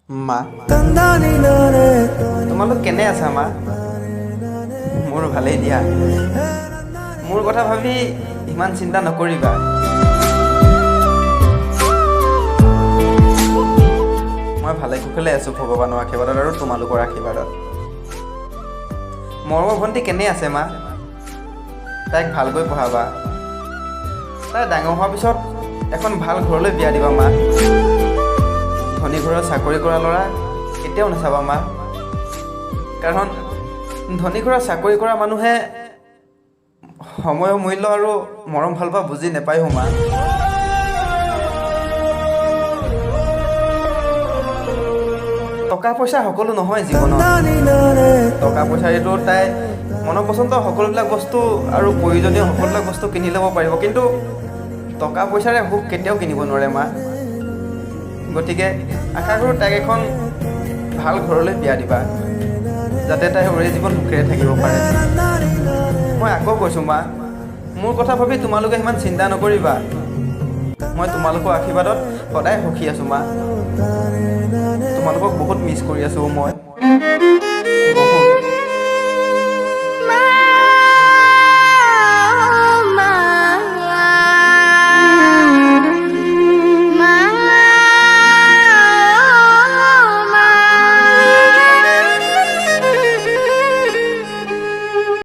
মা তোমালোক কেনে আছা মা? মোৰ ভালেই দিয়া। মোৰ কথা ভাবি ইমান চিন্তা নকৰিবা। মই ভালে কুশলে আছোঁ ভগৱানৰ আশীৰ্বাদত আৰু তোমালোকৰ আশীৰ্বাদত। মৰমৰ ভণ্টি কেনে আছে মা? তাইক ভালকৈ পঢ়াবা। তাই ডাঙৰ হোৱাৰ পিছত এখন ভাল ঘৰলৈ বিয়া দিবা মা। ধনী ঘৰত চাকৰি কৰা ল'ৰা কেতিয়াও নাচাবা মা। কাৰণ ধনী ঘৰত চাকৰি কৰা মানুহে সময়ৰ মূল্য আৰু মৰম ভাল পোৱা বুজি নাপায়ো মা। টকা পইচা সকলো নহয় জীৱনত। টকা পইচাৰেতো তাই মনৰ পচন্দৰ সকলোবিলাক বস্তু আৰু প্ৰয়োজনীয় সকলোবিলাক বস্তু কিনি ল'ব পাৰিব, কিন্তু টকা পইচাৰে সুখ কেতিয়াও কিনিব নোৱাৰে মা। গতিকে আশা কৰোঁ তাইক এখন ভাল ঘৰলৈ বিয়া দিবা, যাতে তাই ওৰে জীৱন সুখেৰে থাকিব পাৰে। মই আকৌ কৈছোঁ মা, মোৰ কথা ভাবি তোমালোকে সিমান চিন্তা নকৰিবা। মই তোমালোকৰ আশীৰ্বাদত সদায় সুখী আছোঁ মা। তোমালোকক বহুত মিছ কৰি আছোঁ মই, বহুত।